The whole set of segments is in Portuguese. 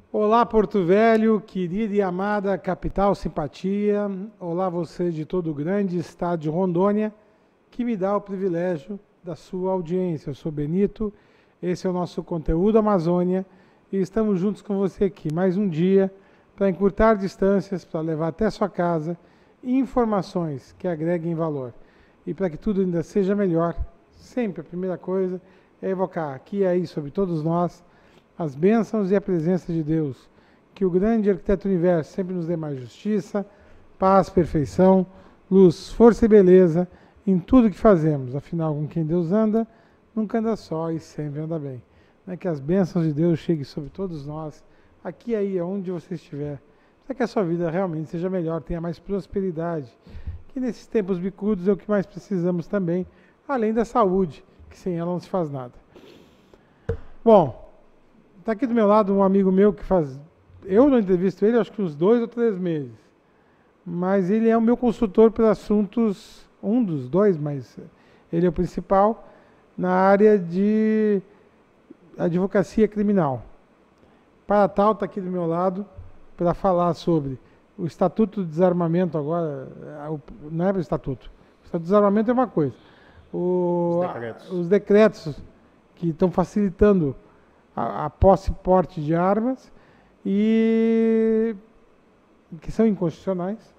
Olá, Porto Velho, querida e amada capital simpatia. Olá, você de todo o grande estado de Rondônia, que me dá o privilégio da sua audiência. Eu sou Benito, esse é o nosso conteúdo Amazônia e estamos juntos com você aqui mais um dia para encurtar distâncias, para levar até sua casa informações que agreguem valor. E para que tudo ainda seja melhor, sempre a primeira coisa é evocar aqui e aí sobre todos nós as bênçãos e a presença de Deus. Que o grande arquiteto do universo sempre nos dê mais justiça, paz, perfeição, luz, força e beleza em tudo que fazemos. Afinal, com quem Deus anda, nunca anda só e sempre anda bem. Que as bênçãos de Deus cheguem sobre todos nós, aqui e aí, onde você estiver, para que a sua vida realmente seja melhor, tenha mais prosperidade. Que nesses tempos bicudos é o que mais precisamos também, além da saúde, que sem ela não se faz nada. Bom, está aqui do meu lado um amigo meu que faz... Eu não entrevisto ele, acho que uns 2 ou 3 meses. Mas ele é o meu consultor para assuntos, um dos dois, mas ele é o principal, na área de advocacia criminal. Para tal, está aqui do meu lado para falar sobre o Estatuto de Desarmamento agora, não é o Estatuto. O Estatuto de Desarmamento é uma coisa. Os decretos que estão facilitando a posse e porte de armas e que são inconstitucionais.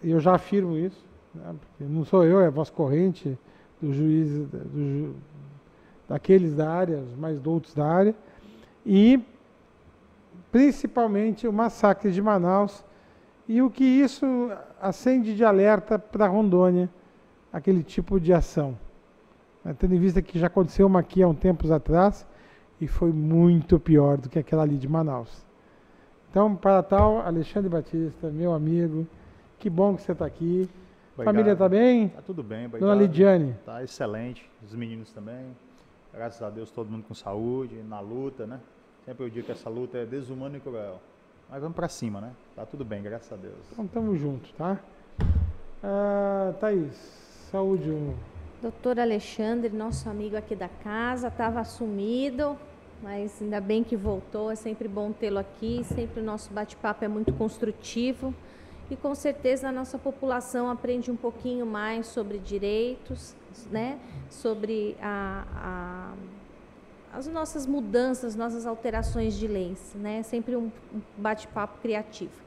Eu já afirmo isso, né? Não sou eu, é a voz corrente do juiz, daqueles da área, os mais doutos da área, e principalmente o massacre de Manaus e o que isso acende de alerta para Rondônia, aquele tipo de ação. Tendo em vista que já aconteceu uma aqui há uns tempos atrás, e foi muito pior do que aquela ali de Manaus. Então, para tal, Alexandre Batista, meu amigo, que bom que você está aqui. Obrigado. Família está bem? Está tudo bem, obrigado. Dona Lidiane? Está excelente, os meninos também. Graças a Deus, todo mundo com saúde, na luta, né? Sempre eu digo que essa luta é desumana e cruel. Mas vamos para cima, né? Tá tudo bem, graças a Deus. Então, estamos juntos, tá? Thaís, saúde. Doutor Alexandre, nosso amigo aqui da casa, estava sumido, mas ainda bem que voltou, é sempre bom tê-lo aqui, sempre o nosso bate-papo é muito construtivo e com certeza a nossa população aprende um pouquinho mais sobre direitos, né? Sobre as nossas mudanças, nossas alterações de leis, né? Sempre um bate-papo criativo.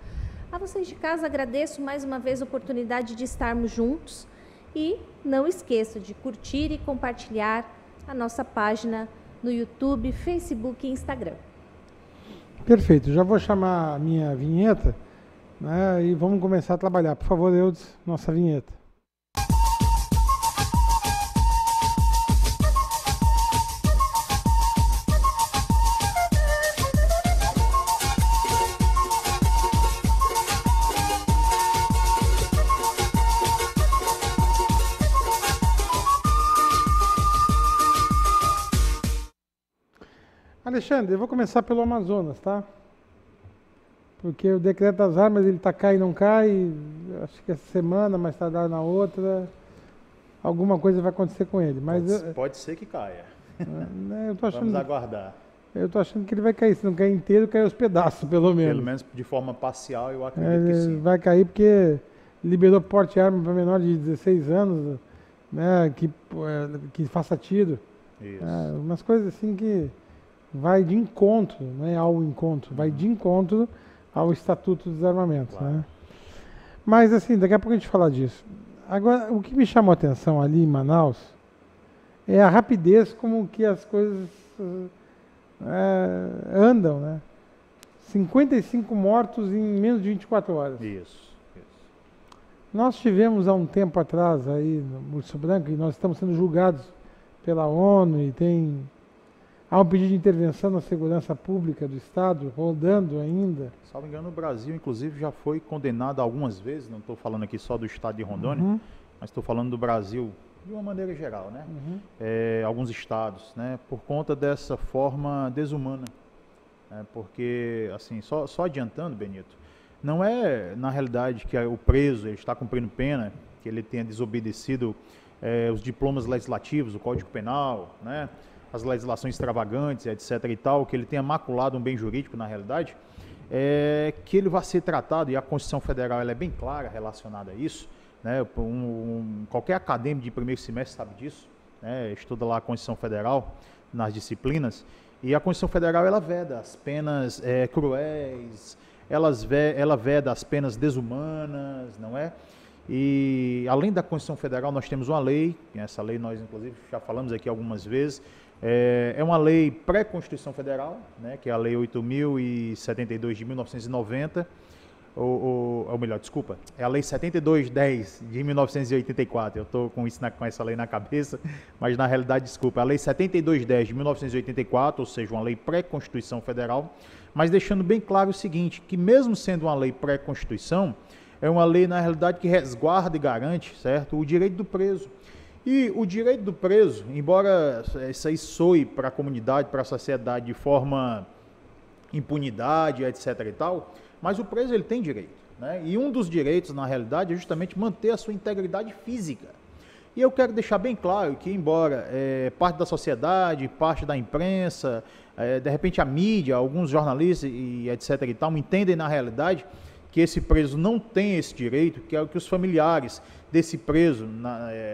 A vocês de casa agradeço mais uma vez a oportunidade de estarmos juntos e não esqueça de curtir e compartilhar a nossa página no YouTube, Facebook e Instagram. Perfeito, já vou chamar a minha vinheta, né, e vamos começar a trabalhar. Por favor, Eudes, nossa vinheta. Alexandre, eu vou começar pelo Amazonas, tá? Porque o decreto das armas, ele tá cai e não cai, acho que essa semana, mais tardar na outra, alguma coisa vai acontecer com ele. Mas pode ser que caia. Eu tô achando, vamos aguardar. Eu tô achando que ele vai cair, se não cair inteiro, cai aos pedaços, pelo menos. Pelo menos de forma parcial, eu acredito que sim. Vai cair porque liberou porte de arma para menor de 16 anos, né, que faça tiro. Isso. Umas coisas assim que vai de encontro, não é ao encontro, vai de encontro ao Estatuto do Desarmamento. Claro. Né? Mas assim, daqui a pouco a gente fala disso. Agora, o que me chamou a atenção ali em Manaus é a rapidez como que as coisas andam, né? 55 mortos em menos de 24 horas. Isso. Nós tivemos há um tempo atrás aí no Urso Branco, e nós estamos sendo julgados pela ONU e há um pedido de intervenção na segurança pública do Estado, rodando ainda. Salvo engano, o Brasil, inclusive, já foi condenado algumas vezes, não estou falando aqui só do Estado de Rondônia, mas estou falando do Brasil de uma maneira geral, né? Alguns estados, né? Por conta dessa forma desumana. Porque, assim, só adiantando, Benito, não é, na realidade, que o preso ele está cumprindo pena, que ele tenha desobedecido os diplomas legislativos, o Código Penal, né? as legislações extravagantes, etc. e tal, que ele tenha maculado um bem jurídico na realidade, que ele vai ser tratado, e a Constituição Federal ela é bem clara relacionada a isso, né? Qualquer acadêmico de primeiro semestre sabe disso, né? Estuda lá a Constituição Federal nas disciplinas, e a Constituição Federal ela veda as penas cruéis, ela veda as penas desumanas, não é? E além da Constituição Federal nós temos uma lei, essa lei nós inclusive já falamos aqui algumas vezes, é uma lei pré-Constituição Federal, né, que é a Lei 8.072 de 1990, ou melhor, desculpa, é a Lei 7210 de 1984, eu estou com essa lei na cabeça, mas na realidade, desculpa, a Lei 7210 de 1984, ou seja, uma lei pré-Constituição Federal, mas deixando bem claro o seguinte, que mesmo sendo uma lei pré-Constituição, é uma lei, na realidade, que resguarda e garante, certo, o direito do preso. E o direito do preso, embora isso aí soe para a comunidade, para a sociedade de forma impunidade, etc. e tal, mas o preso ele tem direito, né? E um dos direitos, na realidade, é justamente manter a sua integridade física. E eu quero deixar bem claro que, embora parte da sociedade, parte da imprensa, de repente a mídia, alguns jornalistas e etc. e tal, entendem na realidade que esse preso não tem esse direito, que é o que os familiares desse preso,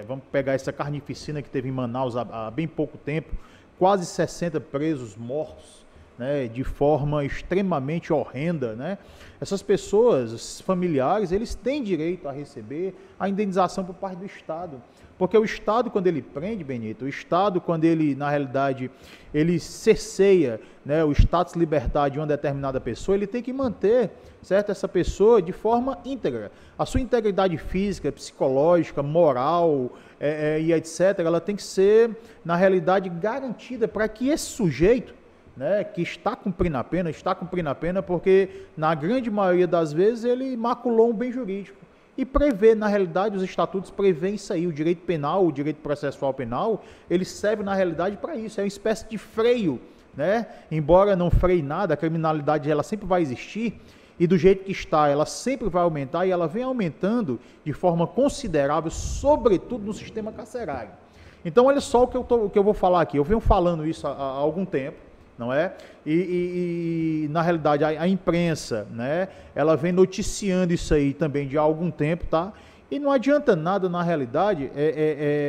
vamos pegar essa carnificina que teve em Manaus há bem pouco tempo, quase 60 presos mortos, né, de forma extremamente horrenda, né? Essas pessoas, esses familiares, eles têm direito a receber a indenização por parte do Estado. Porque o Estado, quando ele prende, Benito, o Estado, quando ele, na realidade, ele cerceia, né, o status libertário de uma determinada pessoa, ele tem que manter, certo, essa pessoa de forma íntegra. A sua integridade física, psicológica, moral e etc., ela tem que ser, na realidade, garantida para que esse sujeito, né, que está cumprindo a pena porque, na grande maioria das vezes, ele maculou um bem jurídico. E prevê, na realidade, os estatutos prevêem isso aí, o direito penal, o direito processual penal, ele serve, na realidade, para isso, é uma espécie de freio, né? Embora não freie nada, a criminalidade ela sempre vai existir, e do jeito que está, ela sempre vai aumentar, e ela vem aumentando de forma considerável, sobretudo no sistema carcerário. Então, olha só o que eu vou falar aqui, eu venho falando isso há algum tempo, não é? E na realidade, a imprensa, né, ela vem noticiando isso aí também de há algum tempo, tá? E não adianta nada, na realidade,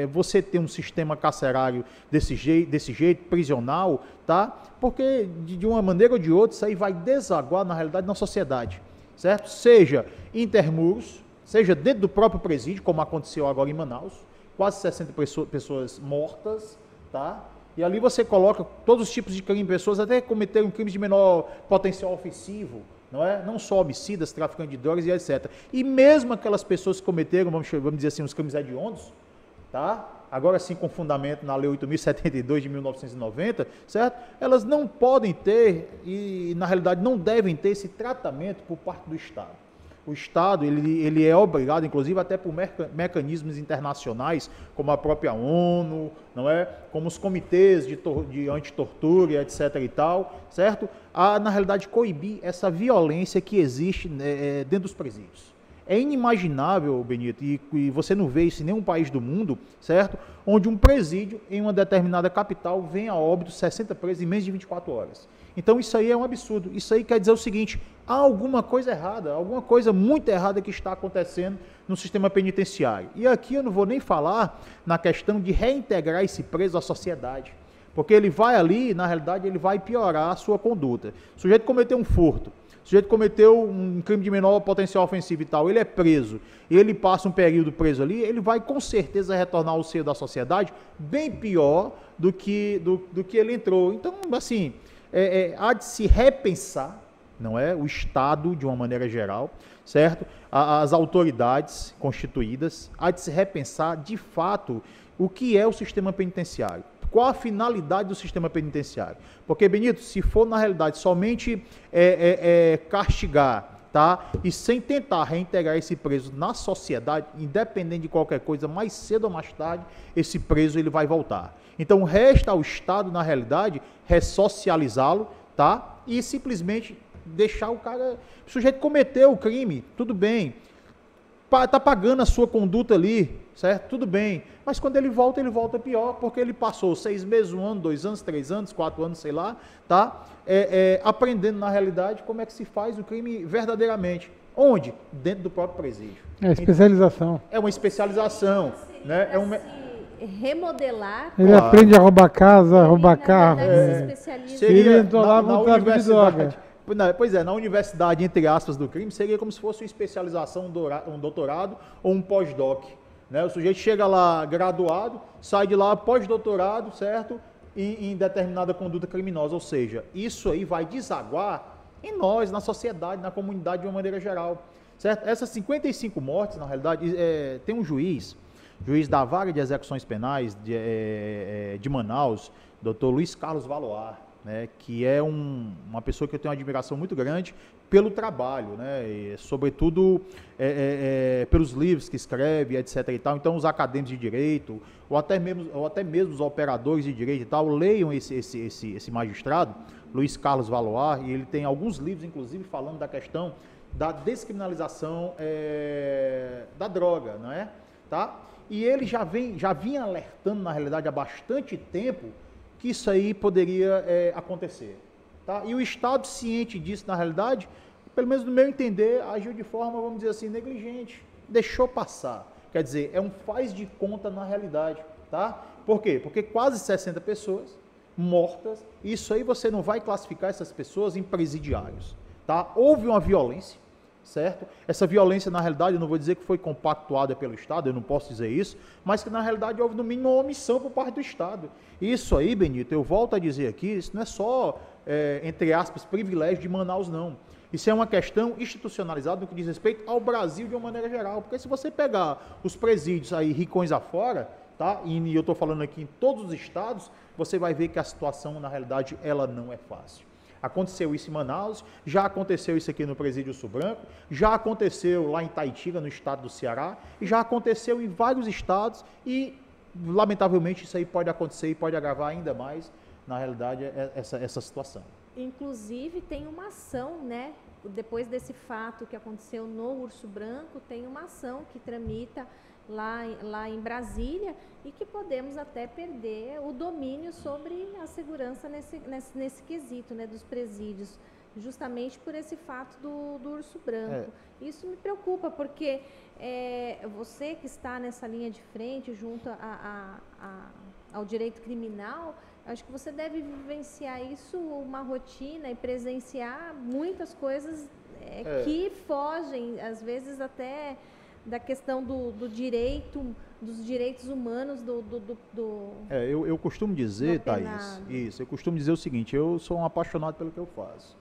você ter um sistema carcerário desse jeito, prisional, tá? Porque, de uma maneira ou de outra, isso aí vai desaguar, na realidade, na sociedade, certo? Seja intermuros, seja dentro do próprio presídio, como aconteceu agora em Manaus, quase 60 pessoas mortas, tá? E ali você coloca todos os tipos de crime, pessoas até cometeram crimes de menor potencial ofensivo, não é? Não só homicidas, traficantes de drogas e etc. E mesmo aquelas pessoas que cometeram, vamos dizer assim, os crimes hediondos, tá? Agora sim com fundamento na Lei 8.072 de 1990, certo? Elas não podem ter, e na realidade não devem ter esse tratamento por parte do Estado. O Estado, ele é obrigado, inclusive até por mecanismos internacionais, como a própria ONU, não é? Como os comitês de antitortura, etc. e tal, certo? A, na realidade, coibir essa violência que existe dentro dos presídios. É inimaginável, Benito, e você não vê isso em nenhum país do mundo, certo? Onde um presídio em uma determinada capital vem a óbito 60 presos em menos de 24 horas. Então isso aí é um absurdo. Isso aí quer dizer o seguinte, há alguma coisa errada, alguma coisa muito errada que está acontecendo no sistema penitenciário. E aqui eu não vou nem falar na questão de reintegrar esse preso à sociedade, porque ele vai ali, na realidade, ele vai piorar a sua conduta. O sujeito cometeu um furto, o sujeito cometeu um crime de menor potencial ofensivo e tal, ele é preso, ele passa um período preso ali, ele vai com certeza retornar ao seio da sociedade bem pior do que ele entrou. Então, assim, há de se repensar, não é? O Estado, de uma maneira geral, certo? As autoridades constituídas, há de se repensar, de fato, o que é o sistema penitenciário. Qual a finalidade do sistema penitenciário? Porque, Benito, se for, na realidade, somente castigar, tá? E sem tentar reintegrar esse preso na sociedade, independente de qualquer coisa, mais cedo ou mais tarde, esse preso ele vai voltar. Então, resta ao Estado, na realidade, ressocializá-lo, tá? E simplesmente deixar o cara... O sujeito cometeu o crime, tudo bem, está pagando a sua conduta ali, certo? Tudo bem, mas quando ele volta pior, porque ele passou 6 meses, 1 ano, 2 anos, 3 anos, 4 anos, sei lá, tá? Aprendendo na realidade como é que se faz o crime verdadeiramente. Onde? Dentro do próprio presídio. É especialização. É uma especialização, né? Remodelar. Ele aprende a roubar casa, roubar carro. Seria ele entrou com tráfico de droga. Pois é, na universidade, entre aspas, do crime, seria como se fosse uma especialização, um doutorado ou um pós-doc. Né? O sujeito chega lá graduado, sai de lá pós-doutorado, certo? Em determinada conduta criminosa. Ou seja, isso aí vai desaguar em nós, na sociedade, na comunidade de uma maneira geral. Certo? Essas 55 mortes, na realidade, tem um juiz da Vara de Execuções Penais de Manaus, Dr. Luiz Carlos Valoar, né, que é uma pessoa que eu tenho uma admiração muito grande pelo trabalho, né, e sobretudo pelos livros que escreve, etc. e tal. Então, os acadêmicos de direito, ou até mesmo os operadores de direito e tal, leiam esse magistrado, Luiz Carlos Valoar, e ele tem alguns livros, inclusive, falando da questão da descriminalização da droga, não é? Tá? E ele já vinha alertando, na realidade, há bastante tempo, que isso aí poderia acontecer. Tá? E o Estado, ciente disso, na realidade, pelo menos no meu entender, agiu de forma, vamos dizer assim, negligente. Deixou passar. Quer dizer, é um faz de conta na realidade. Tá? Por quê? Porque quase 60 pessoas mortas, isso aí você não vai classificar essas pessoas em presidiários. Tá? Houve uma violência, certo? Essa violência, na realidade, eu não vou dizer que foi compactuada pelo Estado, eu não posso dizer isso, mas que, na realidade, houve, no mínimo, uma omissão por parte do Estado. Isso aí, Benito, eu volto a dizer aqui, isso não é só, entre aspas, privilégio de Manaus, não. Isso é uma questão institucionalizada no que diz respeito ao Brasil de uma maneira geral, porque se você pegar os presídios aí, ricões afora, tá? E eu estou falando aqui em todos os estados, você vai ver que a situação, na realidade, ela não é fácil. Aconteceu isso em Manaus, já aconteceu isso aqui no Presídio Sul Branco, já aconteceu lá em Taitiga, no estado do Ceará, e já aconteceu em vários estados e, lamentavelmente, isso aí pode acontecer e pode agravar ainda mais, na realidade, essa situação. Inclusive, tem uma ação, né? Depois desse fato que aconteceu no Urso Branco, tem uma ação que tramita lá em Brasília e que podemos até perder o domínio sobre a segurança nesse quesito, né, dos presídios, justamente por esse fato do Urso Branco. Isso me preocupa, porque você que está nessa linha de frente, junto ao direito criminal, acho que você deve vivenciar isso, uma rotina, e presenciar muitas coisas que fogem, às vezes, até da questão dos direitos humanos eu costumo dizer, Thaís, eu costumo dizer o seguinte: eu sou um apaixonado pelo que eu faço.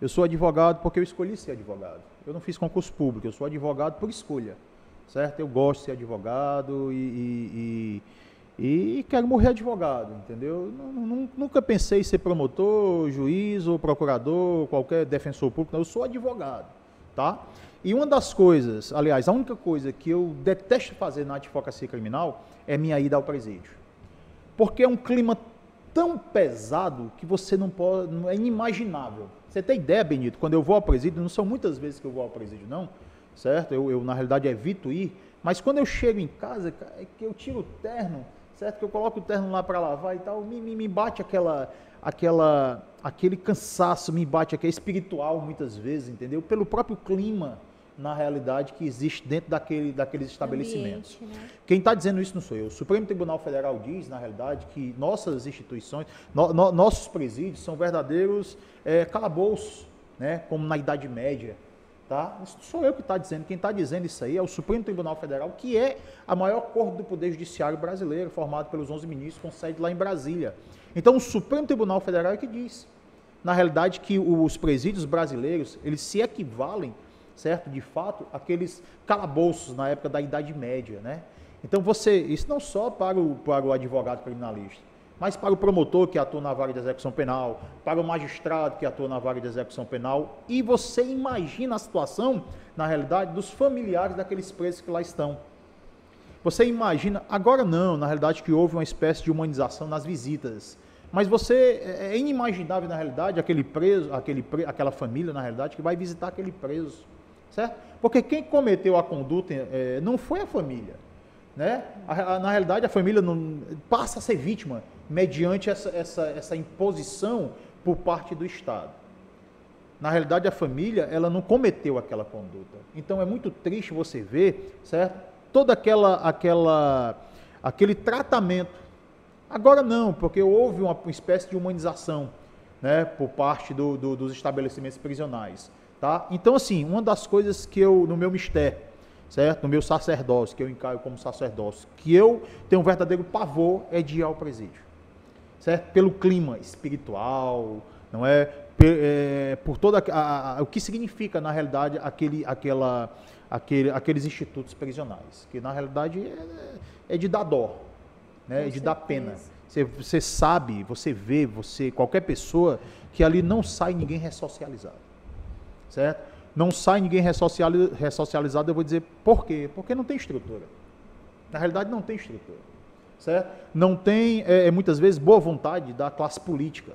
Eu sou advogado porque eu escolhi ser advogado. Eu não fiz concurso público, eu sou advogado por escolha, certo? Eu gosto de ser advogado e quero morrer advogado, entendeu? Nunca pensei em ser promotor, juiz ou procurador, qualquer defensor público, não, eu sou advogado, tá? E uma das coisas, aliás, a única coisa que eu detesto fazer na advocacia criminal é minha ida ao presídio. Porque é um clima tão pesado que você não pode, é inimaginável. Você tem ideia, Benito, quando eu vou ao presídio, não são muitas vezes que eu vou ao presídio, não, certo? Eu na realidade, evito ir, mas quando eu chego em casa, é que eu tiro o terno, certo? Que eu coloco o terno lá para lavar e tal, me bate aquele cansaço, me bate aquele espiritual muitas vezes, entendeu? Pelo próprio clima, na realidade, que existe dentro daqueles estabelecimentos. Ambiente, né? Quem está dizendo isso não sou eu. O Supremo Tribunal Federal diz, na realidade, que nossas instituições, nossos presídios são verdadeiros calabouços, né? Como na Idade Média. Tá? Isso não sou eu que está dizendo. Quem está dizendo isso aí é o Supremo Tribunal Federal, que é a maior corte do Poder Judiciário brasileiro, formado pelos 11 ministros, com sede lá em Brasília. Então, o Supremo Tribunal Federal é que diz, na realidade, que os presídios brasileiros, eles se equivalem, certo, de fato, aqueles calabouços na época da Idade Média, né? Então isso não só para o advogado criminalista, mas para o promotor que atua na vara de execução penal, para o magistrado que atua na vara de execução penal, e você imagina a situação, na realidade, dos familiares daqueles presos que lá estão. Você imagina, agora não, na realidade, que houve uma espécie de humanização nas visitas, mas é inimaginável, na realidade, aquele preso, aquela família, na realidade, que vai visitar aquele preso. Certo? Porque quem cometeu a conduta não foi a família, né? Na realidade, a família não, passa a ser vítima mediante essa imposição por parte do Estado. Na realidade, a família, ela não cometeu aquela conduta. Então, é muito triste você ver, certo? Todo aquele tratamento. Agora não, porque houve uma espécie de humanização, né, por parte dos estabelecimentos prisionais, tá? Então, assim, uma das coisas que eu, no meu mistério, certo? No meu sacerdócio, que eu encargo como sacerdócio, que eu tenho um verdadeiro pavor, é de ir ao presídio, certo? Pelo clima espiritual, não é? Por toda o que significa, na realidade, aqueles institutos prisionais, que na realidade é de dar dó, né? É de dar pena. Você sabe, você vê, qualquer pessoa, que ali não sai ninguém ressocializado, certo? Não sai ninguém ressocializado, eu vou dizer por quê? Porque não tem estrutura. Na realidade, não tem estrutura, certo? Não tem, muitas vezes, boa vontade da classe política.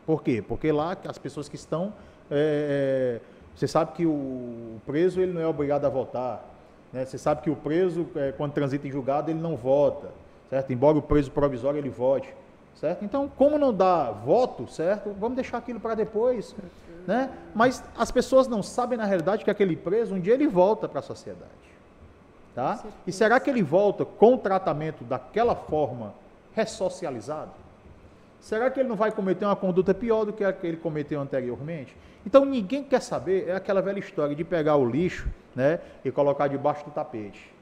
Por quê? Porque lá as pessoas que estão... você sabe que o preso ele não é obrigado a votar, né? Você sabe que o preso, quando transita em julgado, ele não vota, certo? Embora o preso provisório ele vote, certo? Então, como não dá voto, certo? Vamos deixar aquilo para depois, né? Mas as pessoas não sabem, na realidade, que aquele preso, um dia ele volta para a sociedade, tá? E será que ele volta com o tratamento daquela forma ressocializado? Será que ele não vai cometer uma conduta pior do que a que ele cometeu anteriormente? Então, ninguém quer saber, é aquela velha história de pegar o lixo, né, e colocar debaixo do tapete.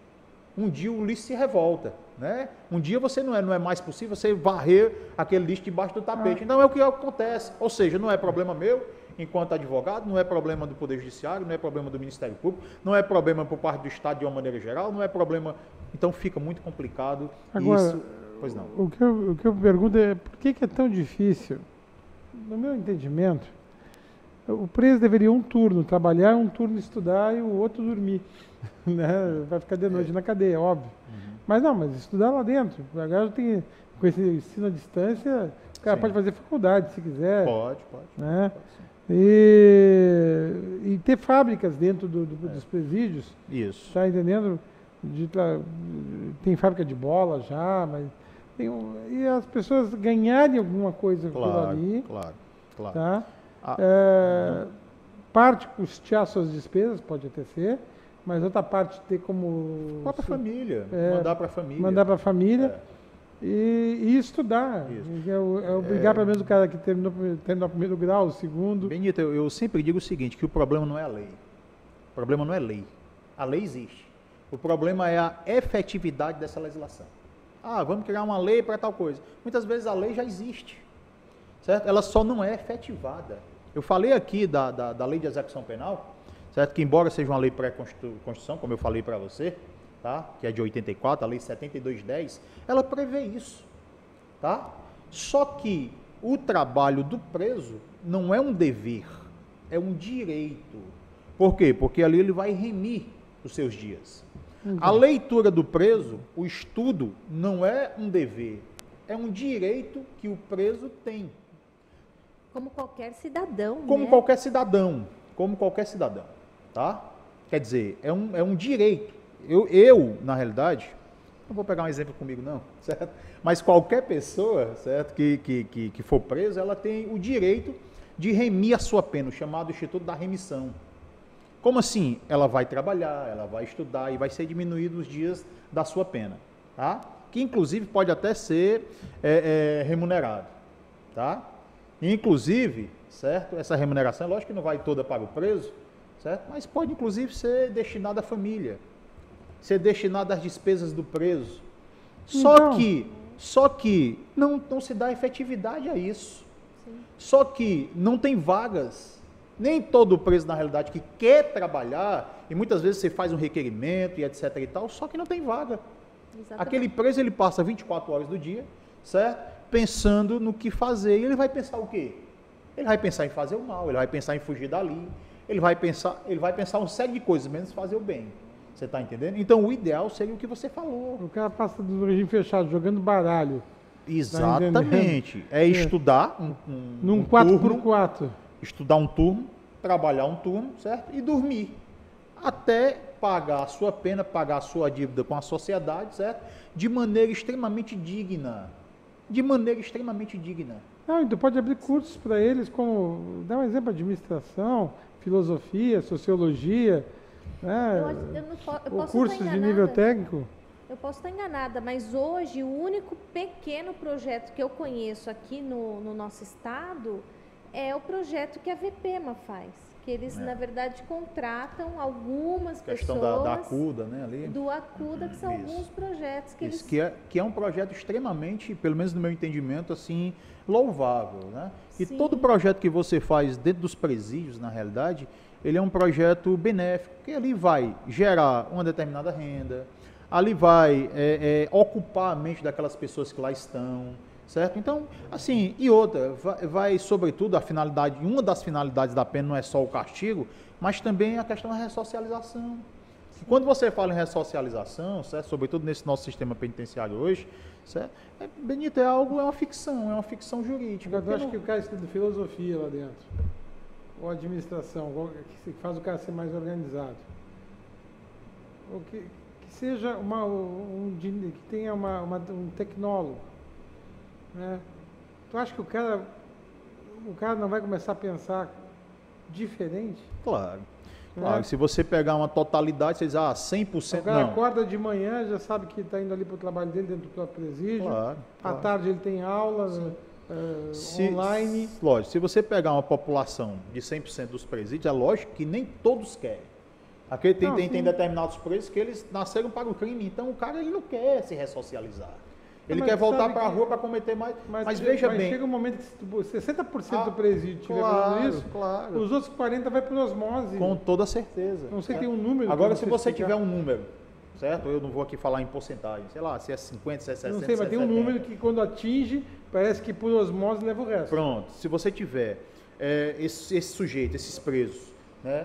Um dia o lixo se revolta, né? Um dia você não é mais possível você varrer aquele lixo debaixo do tapete. Então, é o que acontece. Ou seja, não é problema meu, enquanto advogado, não é problema do Poder Judiciário, não é problema do Ministério Público, não é problema por parte do Estado de uma maneira geral, não é problema... Então, fica muito complicado. Agora, isso. Pois não. O que eu pergunto é por que é tão difícil? No meu entendimento, o preso deveria um turno trabalhar, um turno estudar e o outro dormir. Né? Vai ficar de noite na cadeia, óbvio. Uhum. Mas estudar lá dentro. Agora tem, com esse ensino à distância, o cara pode fazer faculdade se quiser. Pode. Né? E ter fábricas dentro dos presídios. Isso. Está entendendo? Tem fábrica de bola já, mas... e as pessoas ganharem alguma coisa por ali. Claro. Tá? Parte custear suas despesas, pode até ser, mas outra parte ter como... Para a família, mandar para a família. Mandar para a família e estudar. Obrigar pelo menos o cara que terminou o primeiro grau, o segundo. Benito, eu sempre digo o seguinte, que o problema não é a lei. O problema não é lei. A lei existe. O problema é a efetividade dessa legislação. Vamos criar uma lei para tal coisa. Muitas vezes a lei já existe, certo? Ela só não é efetivada. Eu falei aqui da lei de execução penal, certo? Que embora seja uma lei pré-constituição, como eu falei para você, tá? Que é de 84, a lei 7210, ela prevê isso, tá? Só que o trabalho do preso não é um dever, é um direito. Por quê? Porque ali ele vai remir os seus dias. A leitura do preso, o estudo, não é um dever, é um direito que o preso tem. Como qualquer cidadão, Como qualquer cidadão, tá? Quer dizer, é um direito. Eu, na realidade, não vou pegar um exemplo comigo não, certo? Mas qualquer pessoa, certo, que for presa, ela tem o direito de remir a sua pena, o chamado Instituto da Remissão. Como assim? Ela vai trabalhar, ela vai estudar e vai ser diminuído os dias da sua pena, tá? Que inclusive pode até ser remunerado, tá? Inclusive, certo? Essa remuneração, lógico que não vai toda para o preso, certo? Mas pode inclusive ser destinada à família, ser destinada às despesas do preso. Só que não se dá efetividade a isso. Sim. Só que não tem vagas. Nem todo preso, na realidade, que quer trabalhar, e muitas vezes você faz um requerimento e etc e tal, só que não tem vaga. Exatamente. Aquele preso, ele passa 24 horas do dia, certo? Pensando no que fazer, e ele vai pensar o quê? Ele vai pensar em fazer o mal, ele vai pensar em fugir dali, ele vai pensar uma série de coisas, menos fazer o bem. Você está entendendo? Então, o ideal seria o que você falou. O cara passa do regime fechado, jogando baralho. Exatamente. É estudar num 4x4. Estudar um turno, trabalhar um turno, certo? E dormir. Até pagar a sua pena, pagar a sua dívida com a sociedade, certo? De maneira extremamente digna. De maneira extremamente digna. Não, tu pode abrir cursos para eles, como, dá um exemplo, administração, filosofia, sociologia, né? Eu cursos de nível técnico. Eu posso estar enganada, mas hoje o único pequeno projeto que eu conheço aqui no nosso estado é o projeto que a VPEMA faz. Que eles, na verdade, contratam algumas pessoas... da ACUDA, né? Ali. Do ACUDA, que são alguns projetos que eles... Que é um projeto extremamente, pelo menos no meu entendimento, assim, louvável, né? E todo projeto que você faz dentro dos presídios, na realidade, ele é um projeto benéfico, que ali vai gerar uma determinada renda, ali vai ocupar a mente daquelas pessoas que lá estão, certo? Então, assim, e outra, vai sobretudo a finalidade, uma das finalidades da pena não é só o castigo, mas também a questão da ressocialização. E quando você fala em ressocialização, certo? Sobretudo nesse nosso sistema penitenciário hoje, certo? Benito, é uma ficção jurídica. Eu acho que o cara estuda filosofia lá dentro, ou administração, que faz o cara ser mais organizado. Ou que seja que tenha um tecnólogo, né? Tu acha que o cara não vai começar a pensar diferente? Claro. Claro, se você pegar uma totalidade, você diz, 100%, o cara acorda de manhã, já sabe que está indo ali para o trabalho dele, dentro do próprio presídio. Claro. À tarde ele tem aula online. Lógico, se você pegar uma população de 100% dos presídios, é lógico que nem todos querem. Aqui tem determinados presos que eles nasceram para o crime, então o cara ele não quer se ressocializar. Ele quer voltar para a rua para cometer mais. Mas veja bem. Chega um momento que 60% do presídio estiver fazendo isso, os outros 40% vai por osmose. Com toda certeza. Não sei, tem um número. Agora, se você tiver um número, certo? Eu não vou aqui falar em porcentagem, sei lá, se é 50, se é 60, não sei, mas tem um número que quando atinge, parece que por osmose leva o resto. Pronto. Se você tiver esse sujeito, esses presos, né,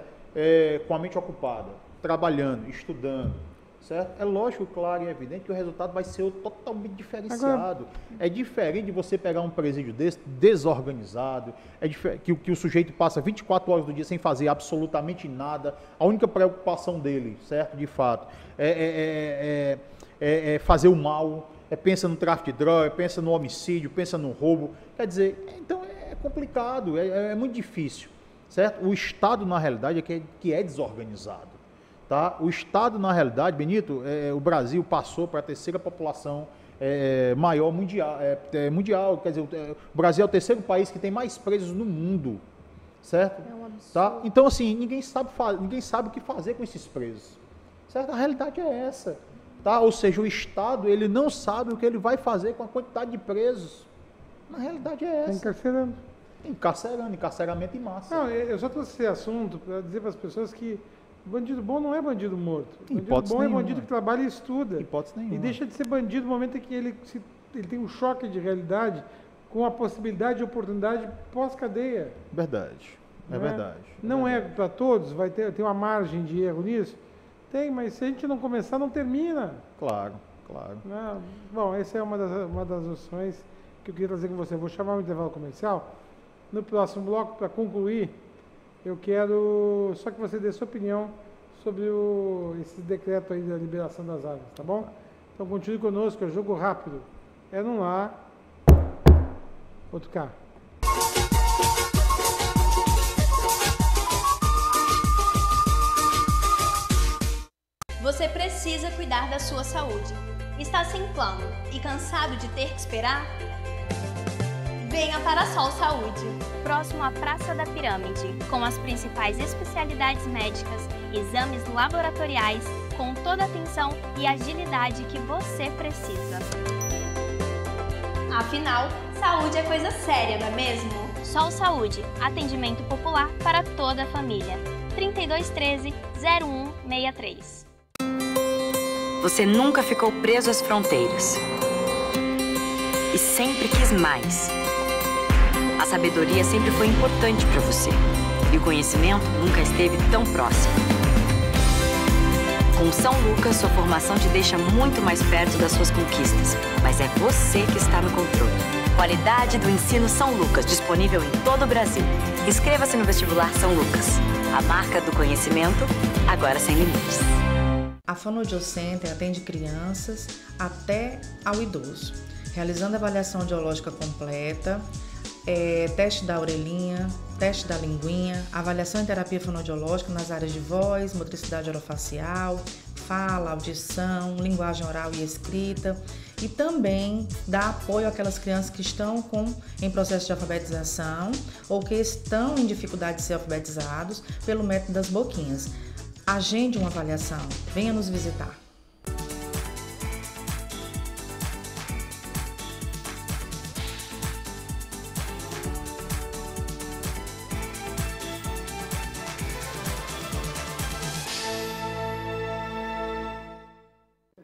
com a mente ocupada, trabalhando, estudando, certo? É lógico, claro e evidente que o resultado vai ser totalmente diferenciado. Agora, é diferente de você pegar um presídio desse, desorganizado, que o sujeito passa 24 horas do dia sem fazer absolutamente nada, a única preocupação dele, certo? De fato, é fazer o mal, pensa no tráfico de droga, pensa no homicídio, pensa no roubo. Quer dizer, então é complicado, é muito difícil, certo? O Estado, na realidade, que é desorganizado. Tá? O Estado, na realidade, Benito, o Brasil passou para a terceira população maior mundial. Quer dizer, o Brasil é o terceiro país que tem mais presos no mundo, certo? É um absurdo. Tá? Então, assim, ninguém sabe o que fazer com esses presos, certo? A realidade é essa, tá? Ou seja, o Estado ele não sabe o que ele vai fazer com a quantidade de presos. Na realidade é essa. Está encarcerando. Encarceramento em massa. Não, eu só trouxe esse assunto para dizer para as pessoas que bandido bom não é bandido morto. Bandido bom é bandido que trabalha e estuda. Hipótese nenhuma. E deixa de ser bandido no momento em que ele tem um choque de realidade com a possibilidade de oportunidade pós-cadeia. Verdade. É verdade. Não é para todos, vai ter uma margem de erro nisso? Tem, mas se a gente não começar, não termina. Claro. Não. Bom, essa é uma das opções que eu queria trazer com você. Eu vou chamar o intervalo comercial. No próximo bloco, para concluir, eu quero só que você dê sua opinião sobre esse decreto aí da liberação das armas, tá bom? Então continue conosco, é jogo rápido. É num lá, outro cá. Você precisa cuidar da sua saúde. Está sem plano e cansado de ter que esperar? Venha para a Sol Saúde, próximo à Praça da Pirâmide, com as principais especialidades médicas, exames laboratoriais, com toda a atenção e agilidade que você precisa. Afinal, saúde é coisa séria, não é mesmo? Sol Saúde, atendimento popular para toda a família. 3213-0163. Você nunca ficou preso às fronteiras e sempre quis mais. A sabedoria sempre foi importante para você e o conhecimento nunca esteve tão próximo. Com São Lucas, sua formação te deixa muito mais perto das suas conquistas, mas é você que está no controle. Qualidade do ensino São Lucas, disponível em todo o Brasil. Inscreva-se no vestibular São Lucas. A marca do conhecimento, agora sem limites. A Fonoaudiocenter atende crianças até ao idoso, realizando avaliação audiológica completa, teste da orelhinha, teste da linguinha, avaliação em terapia fonoaudiológica nas áreas de voz, motricidade orofacial, fala, audição, linguagem oral e escrita, e também dá apoio àquelas crianças que estão em processo de alfabetização ou que estão em dificuldade de ser alfabetizados pelo método das boquinhas. Agende uma avaliação, venha nos visitar.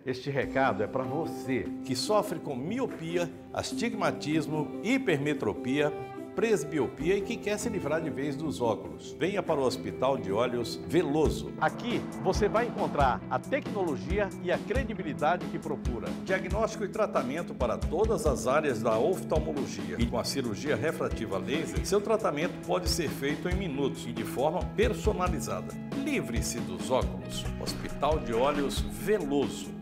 Este recado é para você que sofre com miopia, astigmatismo, hipermetropia, presbiopia e que quer se livrar de vez dos óculos. Venha para o Hospital de Olhos Veloso. Aqui você vai encontrar a tecnologia e a credibilidade que procura. Diagnóstico e tratamento para todas as áreas da oftalmologia. E com a cirurgia refrativa laser, seu tratamento pode ser feito em minutos e de forma personalizada. Livre-se dos óculos. Hospital de Olhos Veloso.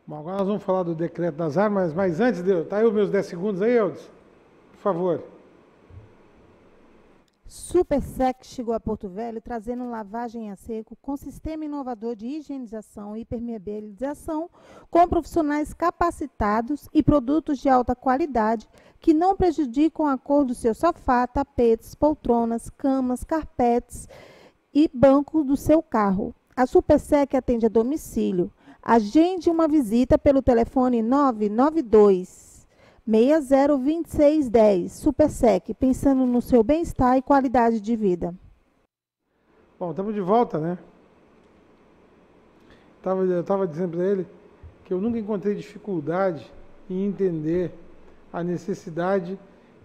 Bom, agora nós vamos falar do decreto das armas, mas antes, tá aí os meus 10 segundos aí, Eudes? Por favor. SuperSec chegou a Porto Velho trazendo lavagem a seco com sistema inovador de higienização e impermeabilização com profissionais capacitados e produtos de alta qualidade que não prejudicam a cor do seu sofá, tapetes, poltronas, camas, carpetes e bancos do seu carro. A SuperSec atende a domicílio. Agende uma visita pelo telefone 992-602610. SuperSec, pensando no seu bem-estar e qualidade de vida. Bom, estamos de volta, né? Eu estava dizendo para ele que eu nunca encontrei dificuldade em entender a necessidade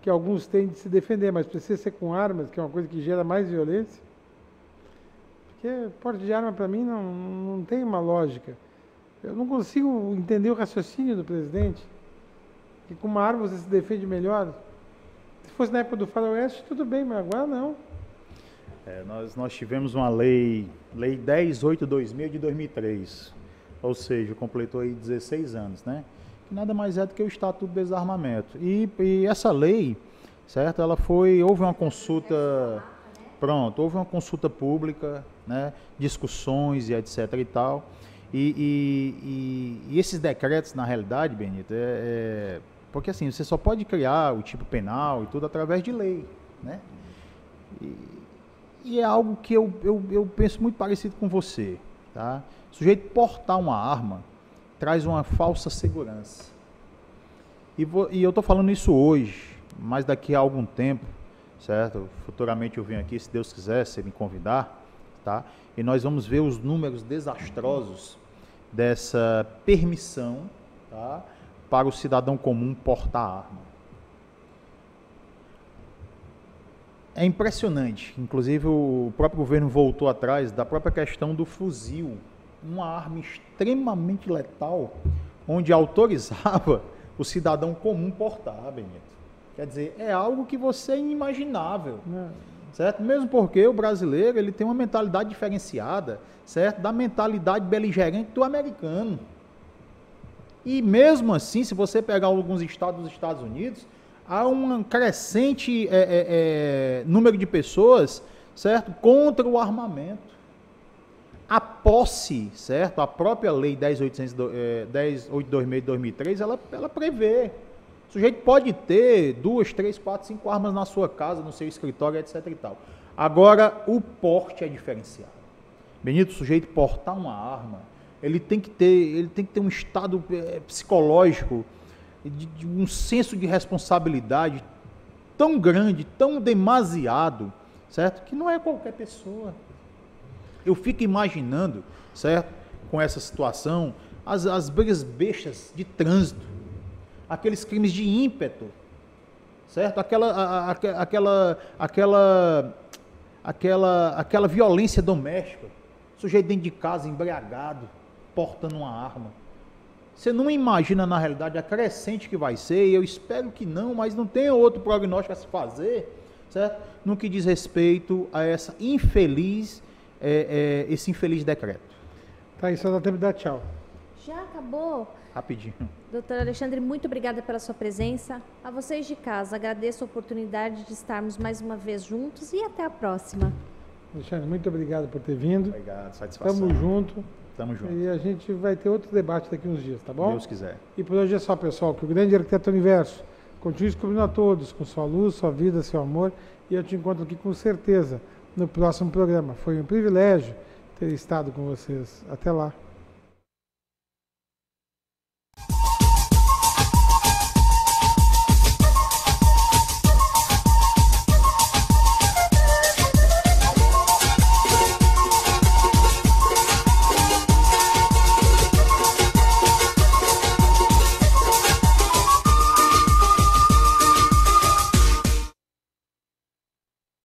que alguns têm de se defender, mas precisa ser com armas, que é uma coisa que gera mais violência. Porque porte de arma, para mim, não tem uma lógica. Eu não consigo entender o raciocínio do presidente, que com uma arma você se defende melhor. Se fosse na época do Faroeste, tudo bem, mas agora não. Nós tivemos uma lei 10.8/2000 de 2003, ou seja, completou aí 16 anos, né? Que nada mais é do que o Estatuto do Desarmamento. E essa lei, certo? Houve uma consulta, houve uma consulta pública, né? Discussões e etc e tal. E esses decretos, na realidade, Benito, porque assim, você só pode criar o tipo penal e tudo através de lei, né? E é algo que eu penso muito parecido com você, tá? O sujeito portar uma arma traz uma falsa segurança. E eu estou falando isso hoje, mas daqui a algum tempo, certo? Futuramente eu venho aqui, se Deus quiser, se me convidar, tá? E nós vamos ver os números desastrosos dessa permissão, tá, para o cidadão comum portar arma. É impressionante, inclusive o próprio governo voltou atrás da própria questão do fuzil, uma arma extremamente letal, onde autorizava o cidadão comum portar, Benito. Quer dizer, é algo que você é inimaginável. Certo? Mesmo porque o brasileiro ele tem uma mentalidade diferenciada, certo? Da mentalidade beligerante do americano. E mesmo assim, se você pegar alguns estados dos Estados Unidos, há um crescente número de pessoas, certo? Contra o armamento. A posse, certo? A própria lei 10.8/2000 de 2003, ela prevê. O sujeito pode ter 2, 3, 4, 5 armas na sua casa, no seu escritório, etc e tal. Agora, o porte é diferenciado. Benito, o sujeito portar uma arma, ele tem que ter um estado psicológico, de um senso de responsabilidade tão grande, tão demasiado, certo? Que não é qualquer pessoa. Eu fico imaginando, certo? Com essa situação, as brigas bestas de trânsito. aqueles crimes de ímpeto, certo? Aquela violência doméstica, sujeito dentro de casa, embriagado, portando uma arma. Você não imagina, na realidade, a crescente que vai ser, e eu espero que não, mas não tem outro prognóstico a se fazer, certo? No que diz respeito a esse infeliz decreto. Tá aí, só dá tempo de dar tchau. Já acabou? Rapidinho. Doutor Alexandre, muito obrigada pela sua presença. A vocês de casa, agradeço a oportunidade de estarmos mais uma vez juntos e até a próxima. Alexandre, muito obrigado por ter vindo. Obrigado, satisfação. Tamo junto. Tamo junto. E a gente vai ter outro debate daqui uns dias, tá bom? Deus quiser. E por hoje é só, pessoal, que o grande arquiteto do universo continue descobrindo a todos, com sua luz, sua vida, seu amor, e eu te encontro aqui com certeza no próximo programa. Foi um privilégio ter estado com vocês. Até lá.